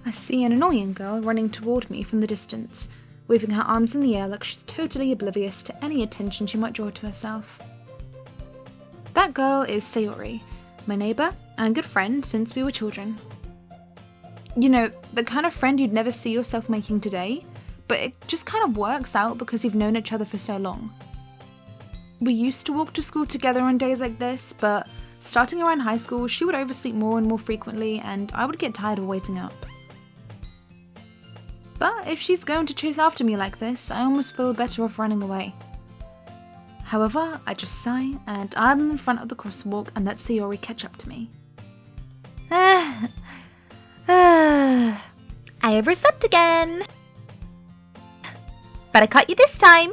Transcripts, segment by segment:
I see an annoying girl running toward me from the distance, waving her arms in the air like she's totally oblivious to any attention she might draw to herself. That girl is Sayori, my neighbour and good friend since we were children. You know, the kind of friend you'd never see yourself making today, but it just kind of works out because you've known each other for so long. We used to walk to school together on days like this, but starting around high school, she would oversleep more and more frequently, and I would get tired of waiting up. But if she's going to chase after me like this, I almost feel better off running away. However, I just sigh and idle in front of the crosswalk and let Sayori catch up to me. I overslept again. But I caught you this time.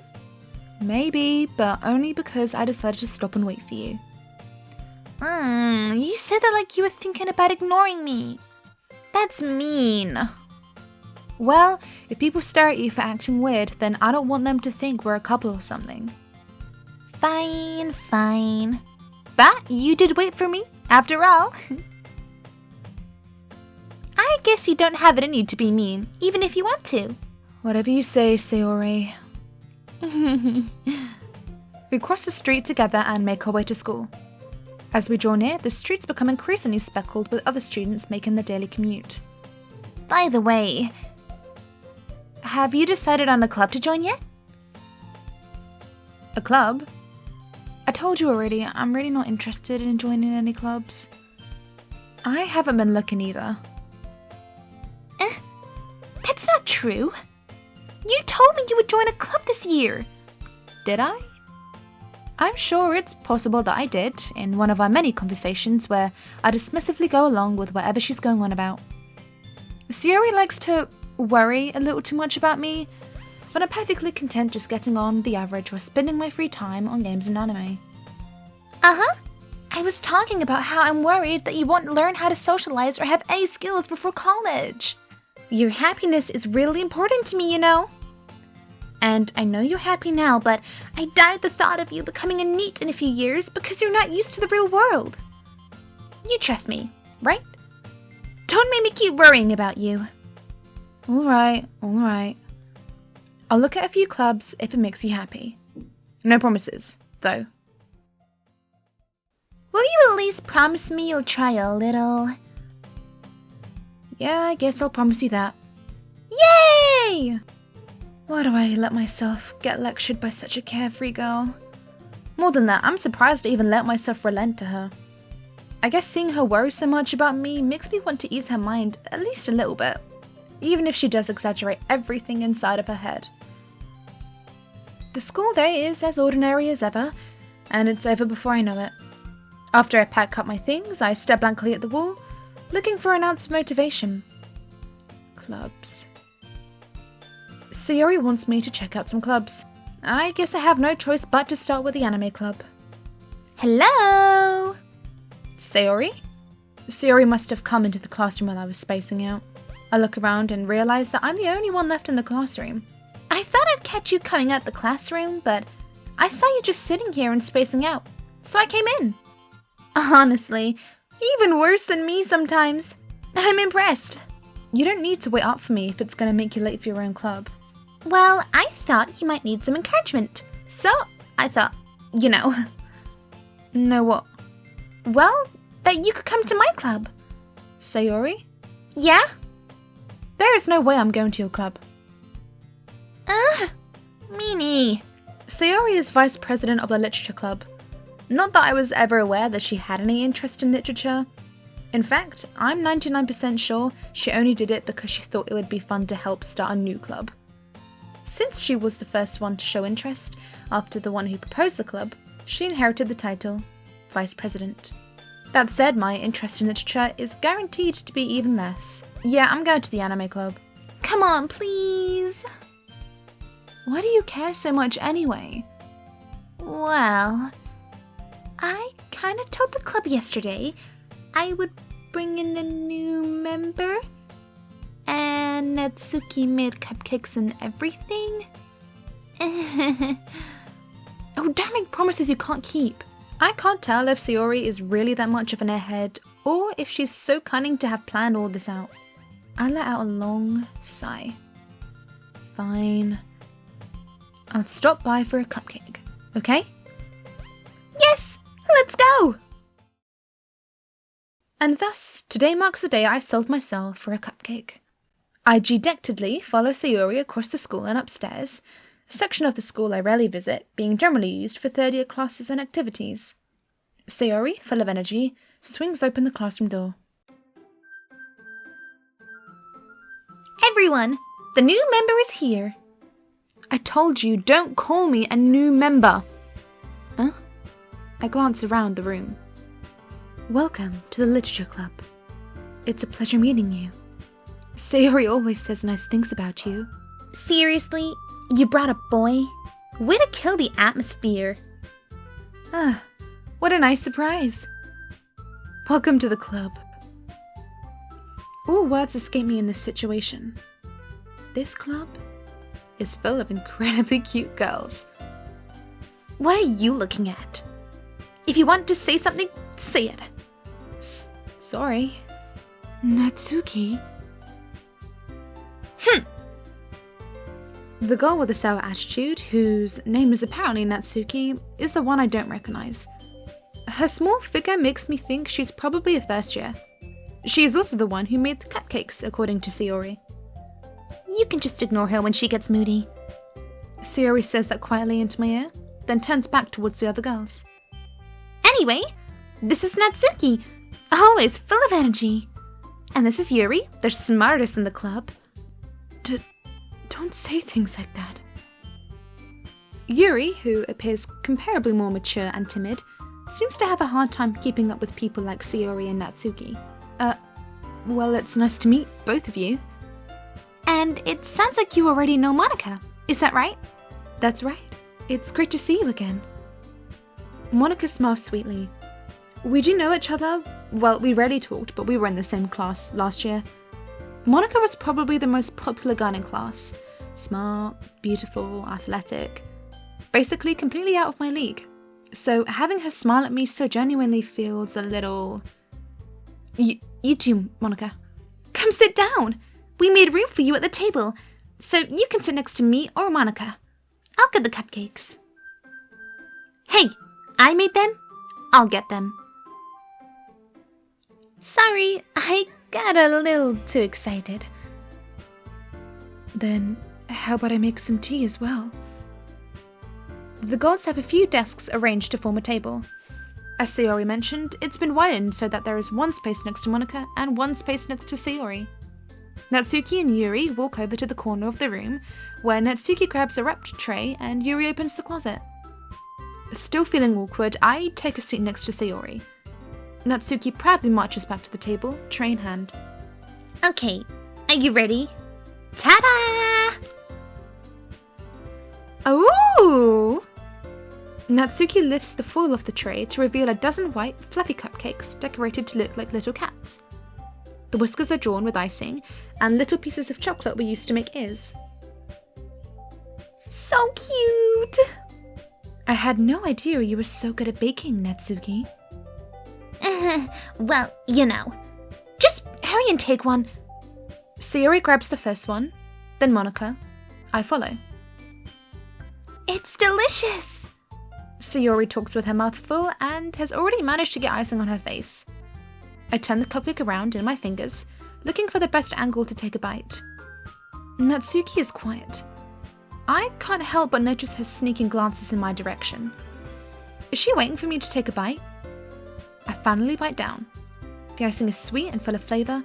Maybe, but only because I decided to stop and wait for you. You said that like you were thinking about ignoring me. That's mean. Well, if people stare at you for acting weird, then I don't want them to think we're a couple or something. Fine. But you did wait for me, after all. I guess you don't have it in you to be mean, even if you want to. Whatever you say, Sayori. We cross the street together and make our way to school. As we draw near, the streets become increasingly speckled with other students making the daily commute. By the way, have you decided on a club to join yet? A club? I told you already, I'm really not interested in joining any clubs. I haven't been looking either. That's not true. You told me you would join a club this year. Did I? I'm sure it's possible that I did, in one of our many conversations where I dismissively go along with whatever she's going on about. Sayori likes to worry a little too much about me, but I'm perfectly content just getting on the average while spending my free time on games and anime. I was talking about how I'm worried that you won't learn how to socialize or have any skills before college. Your happiness is really important to me, you know. And I know you're happy now, but I die at the thought of you becoming a NEET in a few years because you're not used to the real world. You trust me, right? Don't make me keep worrying about you. Alright. I'll look at a few clubs if it makes you happy. No promises, though. Will you at least promise me you'll try a little? Yeah, I guess I'll promise you that. Yay! Why do I let myself get lectured by such a carefree girl? More than that, I'm surprised I even let myself relent to her. I guess seeing her worry so much about me makes me want to ease her mind at least a little bit, even if she does exaggerate everything inside of her head. The school day is as ordinary as ever, and it's over before I know it. After I pack up my things, I stare blankly at the wall, looking for an ounce of motivation. Clubs. Sayori wants me to check out some clubs. I guess I have no choice but to start with the anime club. Hello? Sayori? Sayori must have come into the classroom while I was spacing out. I look around and realise that I'm the only one left in the classroom. I thought I'd catch you coming out the classroom, but I saw you just sitting here and spacing out, so I came in. Honestly, even worse than me sometimes. I'm impressed. You don't need to wait up for me if it's going to make you late for your own club. Well, I thought you might need some encouragement, so I thought, you know. Know what? Well, that you could come to my club. Sayori? Yeah? There is no way I'm going to your club. Meanie. Sayori is vice president of the literature club. Not that I was ever aware that she had any interest in literature. In fact, I'm 99% sure she only did it because she thought it would be fun to help start a new club. Since she was the first one to show interest, after the one who proposed the club, she inherited the title, Vice President. That said, my interest in literature is guaranteed to be even less. Yeah, I'm going to the anime club. Come on, please. Why do you care so much anyway? Well, I kind of told the club yesterday I would bring in a new member, and Natsuki made cupcakes and everything. Oh, don't make promises you can't keep. I can't tell if Sayori is really that much of an airhead, or if she's so cunning to have planned all this out. I let out a long sigh. Fine. I'll stop by for a cupcake, okay? Yes! Let's go! And thus, today marks the day I sold myself for a cupcake. I dejectedly follow Sayori across the school and upstairs, a section of the school I rarely visit, being generally used for third-year classes and activities. Sayori, full of energy, swings open the classroom door. Everyone, the new member is here. I told you, don't call me a new member. Huh? I glance around the room. Welcome to the Literature Club. It's a pleasure meeting you. Sayori always says nice things about you. Seriously? You brought a boy? Way to kill the atmosphere. Ah, what a nice surprise. Welcome to the club. All words escape me in this situation. This club is full of incredibly cute girls. What are you looking at? If you want to say something, say it. Sorry. Natsuki. The girl with the sour attitude, whose name is apparently Natsuki, is the one I don't recognize. Her small figure makes me think she's probably a first year. She is also the one who made the cupcakes, according to Sayori. You can just ignore her when she gets moody. Sayori says that quietly into my ear, then turns back towards the other girls. Anyway, this is Natsuki, always full of energy. And this is Yuri, the smartest in the club. Don't say things like that. Yuri, who appears comparably more mature and timid, seems to have a hard time keeping up with people like Sayori and Natsuki. Well, it's nice to meet both of you. And it sounds like you already know Monica, is that right? That's right. It's great to see you again. Monica smiles sweetly. We do know each other. Well, we rarely talked, but we were in the same class last year. Monica was probably the most popular girl in class. Smart, beautiful, athletic. Basically completely out of my league. So having her smile at me so genuinely feels a little... You too, Monica. Come sit down. We made room for you at the table, so you can sit next to me or Monica. I'll get the cupcakes. Hey, I made them. I'll get them. Sorry, I got a little too excited. Then how about I make some tea as well? The girls have a few desks arranged to form a table. As Sayori mentioned, it's been widened so that there is one space next to Monica and one space next to Sayori. Natsuki and Yuri walk over to the corner of the room, where Natsuki grabs a wrapped tray and Yuri opens the closet. Still feeling awkward, I take a seat next to Sayori. Natsuki proudly marches back to the table, tray in hand. Okay, are you ready? Ta-da! Ooh! Natsuki lifts the foil off the tray to reveal a dozen white, fluffy cupcakes decorated to look like little cats. The whiskers are drawn with icing, and little pieces of chocolate were used to make ears. So cute! I had no idea you were so good at baking, Natsuki. Well, you know. Just hurry and take one. Sayori grabs the first one, then Monica. I follow. It's delicious! Sayori talks with her mouth full and has already managed to get icing on her face. I turn the cupcake around in my fingers, looking for the best angle to take a bite. Natsuki is quiet. I can't help but notice her sneaking glances in my direction. Is she waiting for me to take a bite? I finally bite down. The icing is sweet and full of flavour.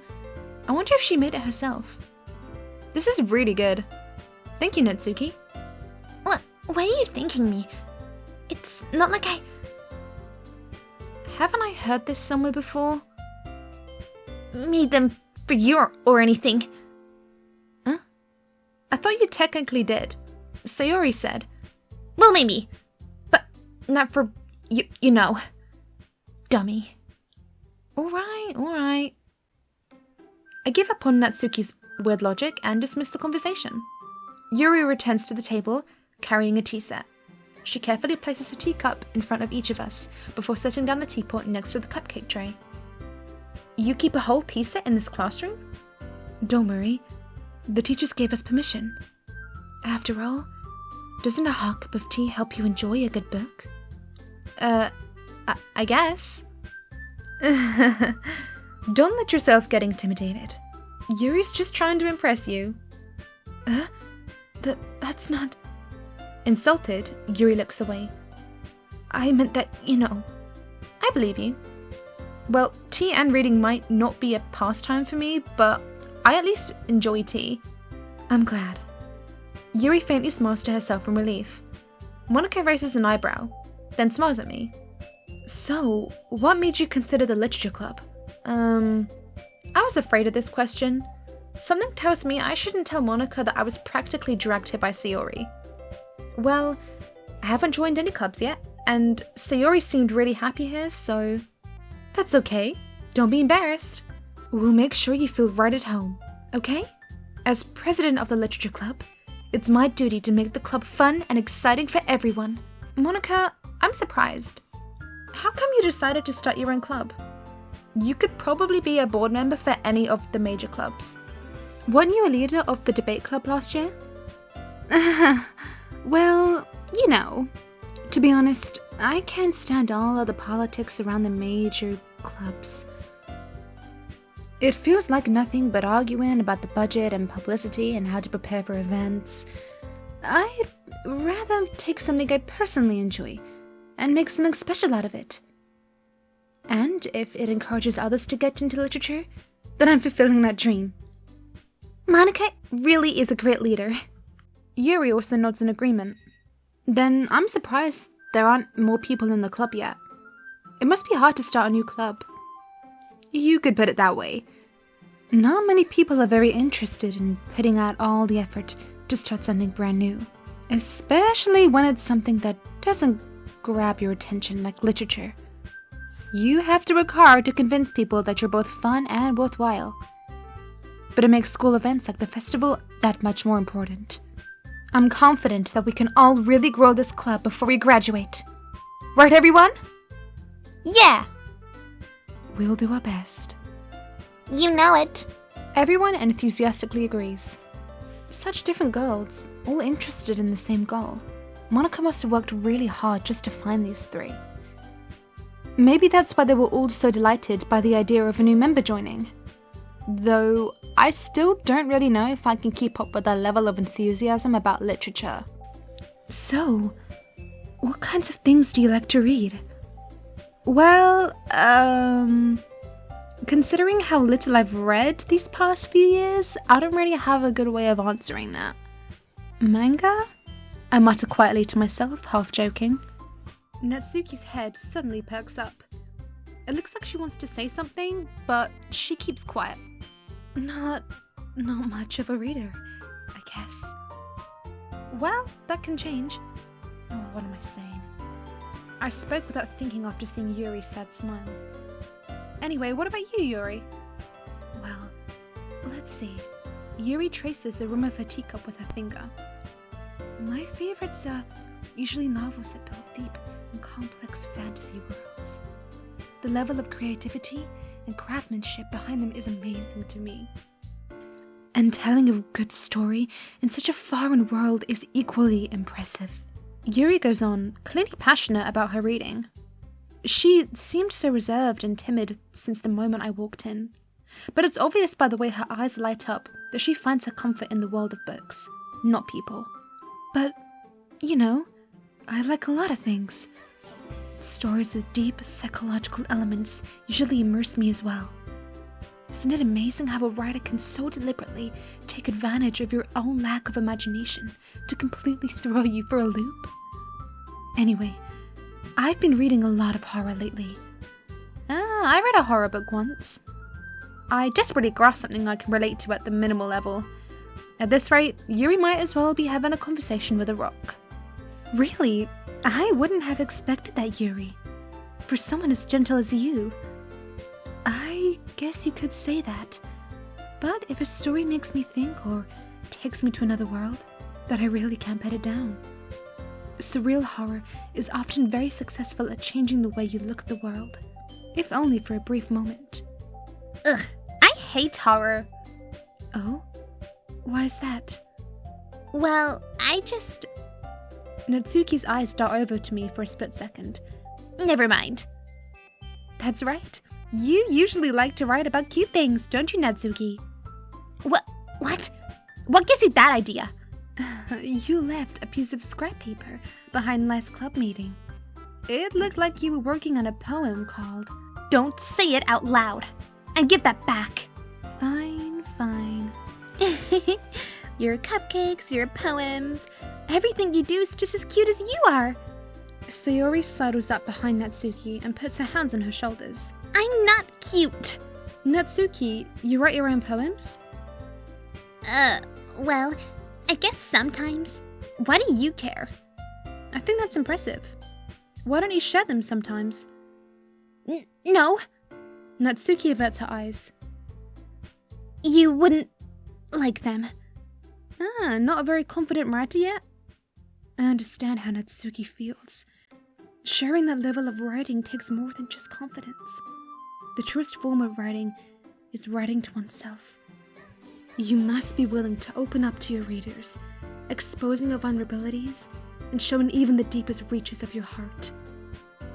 I wonder if she made it herself. This is really good. Thank you, Natsuki. Why are you thanking me? It's not like I... Haven't I heard this somewhere before? Made them for you or anything. Huh? I thought you technically did. Sayori said. Well, maybe. But not for... you know. Dummy. Alright. I give up on Natsuki's weird logic and dismiss the conversation. Yuri returns to the table, carrying a tea set. She carefully places a teacup in front of each of us before setting down the teapot next to the cupcake tray. You keep a whole tea set in this classroom? Don't worry, the teachers gave us permission. After all, doesn't a hot cup of tea help you enjoy a good book? I guess. Don't let yourself get intimidated. Yuri's just trying to impress you. That's not... Insulted, Yuri looks away. I meant that, I believe you. Well, tea and reading might not be a pastime for me, but I at least enjoy tea. I'm glad. Yuri faintly smiles to herself in relief. Monica raises an eyebrow, then smiles at me. So, what made you consider the literature club? I was afraid of this question. Something tells me I shouldn't tell Monica that I was practically dragged here by Sayori. Well, I haven't joined any clubs yet, and Sayori seemed really happy here, so... That's okay. Don't be embarrassed. We'll make sure you feel right at home, okay? As president of the literature club, it's my duty to make the club fun and exciting for everyone. Monica, I'm surprised. How come you decided to start your own club? You could probably be a board member for any of the major clubs. Weren't you a leader of the debate club last year? Well, to be honest, I can't stand all of the politics around the major clubs. It feels like nothing but arguing about the budget and publicity and how to prepare for events. I'd rather take something I personally enjoy and make something special out of it. And if it encourages others to get into literature, then I'm fulfilling that dream. Monica really is a great leader. Yuri also nods in agreement. Then I'm surprised there aren't more people in the club yet. It must be hard to start a new club. You could put it that way. Not many people are very interested in putting out all the effort to start something brand new, especially when it's something that doesn't grab your attention like literature. You have to work hard to convince people that you're both fun and worthwhile. But it makes school events like the festival that much more important. I'm confident that we can all really grow this club before we graduate. Right, everyone? Yeah! We'll do our best. You know it. Everyone enthusiastically agrees. Such different girls, all interested in the same goal. Monica must have worked really hard just to find these three. Maybe that's why they were all so delighted by the idea of a new member joining. Though, I still don't really know if I can keep up with their level of enthusiasm about literature. So, what kinds of things do you like to read? Well, considering how little I've read these past few years, I don't really have a good way of answering that. Manga? I mutter quietly to myself, half joking. Natsuki's head suddenly perks up. It looks like she wants to say something, but she keeps quiet. Not much of a reader, I guess. Well, that can change. Oh, what am I saying? I spoke without thinking after seeing Yuri's sad smile. Anyway, what about you, Yuri? Well, let's see. Yuri traces the rim of her teacup with her finger. My favorites are usually novels that build deep and complex fantasy worlds. The level of creativity and craftsmanship behind them is amazing to me. And telling a good story in such a foreign world is equally impressive. Yuri goes on, clearly passionate about her reading. She seemed so reserved and timid since the moment I walked in, but it's obvious by the way her eyes light up that she finds her comfort in the world of books, not people. But, I like a lot of things. Stories with deep psychological elements usually immerse me as well. Isn't it amazing how a writer can so deliberately take advantage of your own lack of imagination to completely throw you for a loop? Anyway, I've been reading a lot of horror lately. I read a horror book once. I desperately grasped something I can relate to at the minimal level. At this rate, Yuri might as well be having a conversation with a rock. Really? I wouldn't have expected that, Yuri. For someone as gentle as you. I guess you could say that. But if a story makes me think or takes me to another world, then I really can't put it down. Surreal horror is often very successful at changing the way you look at the world, if only for a brief moment. Ugh, I hate horror. Oh? Why is that? Well, Natsuki's eyes dart over to me for a split second. Never mind. That's right. You usually like to write about cute things, don't you, Natsuki? What? What gives you that idea? You left a piece of scrap paper behind last club meeting. It looked like you were working on a poem called... Don't say it out loud. And give that back. Fine. Your cupcakes, your poems, everything you do is just as cute as you are. Sayori sidles up behind Natsuki and puts her hands on her shoulders. I'm not cute. Natsuki, you write your own poems? Well, I guess sometimes. Why do you care? I think that's impressive. Why don't you share them sometimes? No. Natsuki averts her eyes. You wouldn't like them. Not a very confident writer yet? I understand how Natsuki feels. Sharing that level of writing takes more than just confidence. The truest form of writing is writing to oneself. You must be willing to open up to your readers, exposing your vulnerabilities, and showing even the deepest reaches of your heart.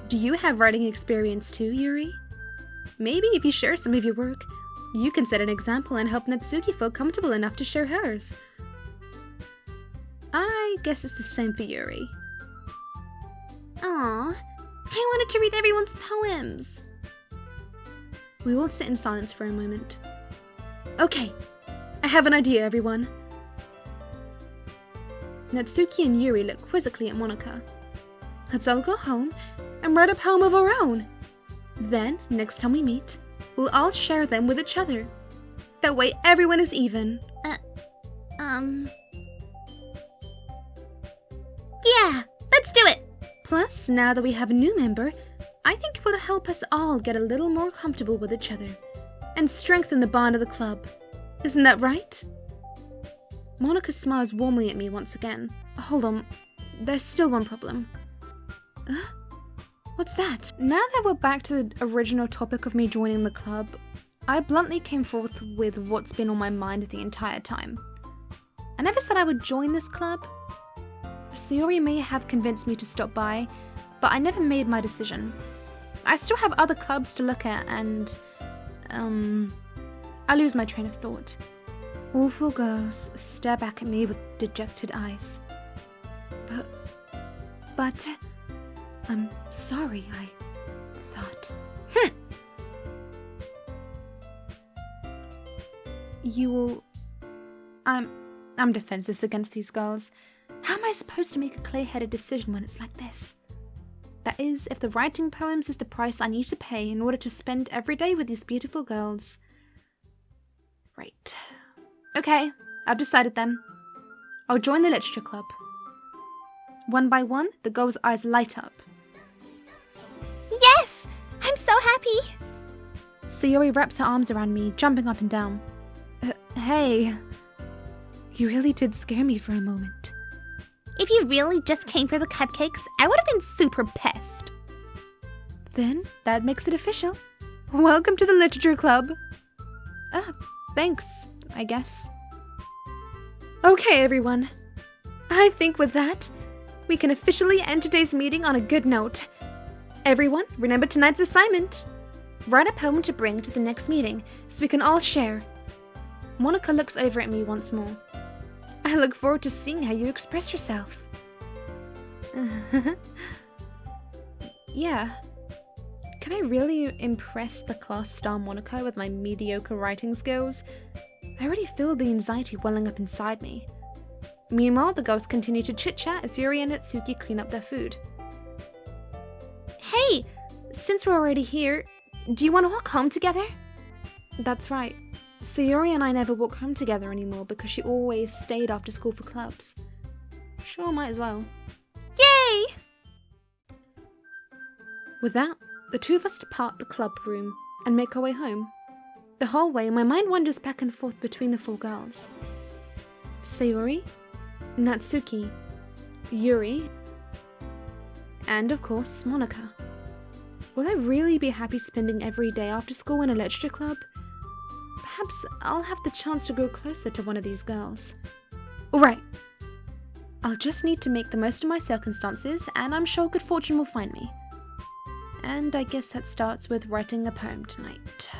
Do you have writing experience too, Yuri? Maybe if you share some of your work, you can set an example and help Natsuki feel comfortable enough to share hers. I guess it's the same for Yuri. Aw, I wanted to read everyone's poems. We all sit in silence for a moment. Okay, I have an idea, everyone. Natsuki and Yuri look quizzically at Monika. Let's all go home and write a poem of our own. Then, next time we meet, we'll all share them with each other. That way everyone is even. Yeah, let's do it! Plus, now that we have a new member, I think it will help us all get a little more comfortable with each other and strengthen the bond of the club. Isn't that right? Monika smiles warmly at me once again. Hold on, there's still one problem. What's that? Now that we're back to the original topic of me joining the club, I bluntly came forth with what's been on my mind the entire time. I never said I would join this club. Sayori may have convinced me to stop by, but I never made my decision. I still have other clubs to look at and... I lose my train of thought. Awful girls stare back at me with dejected eyes. But... I'm sorry, I thought. You will... I'm defenseless against these girls. How am I supposed to make a clear-headed decision when it's like this? That is, if the writing poems is the price I need to pay in order to spend every day with these beautiful girls. Right. Okay, I've decided then. I'll join the literature club. One by one, the girls' eyes light up. Yes! I'm so happy! Sayori wraps her arms around me, jumping up and down. Hey. You really did scare me for a moment. If you really just came for the cupcakes, I would have been super pissed. Then, that makes it official. Welcome to the literature club. Thanks, I guess. Okay, everyone. I think with that, we can officially end today's meeting on a good note. Everyone, remember tonight's assignment. Write a poem to bring to the next meeting, so we can all share. Monika looks over at me once more. I look forward to seeing how you express yourself. Yeah. Can I really impress the class star Monika with my mediocre writing skills? I already feel the anxiety welling up inside me. Meanwhile, the girls continue to chit-chat as Yuri and Natsuki clean up their food. Hey, since we're already here, do you want to walk home together? That's right. Sayori and I never walk home together anymore because she always stayed after school for clubs. Sure, might as well. Yay! With that, the two of us depart the club room and make our way home. The whole way, my mind wanders back and forth between the four girls. Sayori, Natsuki, Yuri, and of course, Monika. Will I really be happy spending every day after school in a literature club? perhaps I'll have the chance to grow closer to one of these girls. Alright. I'll just need to make the most of my circumstances, and I'm sure good fortune will find me. And I guess that starts with writing a poem tonight.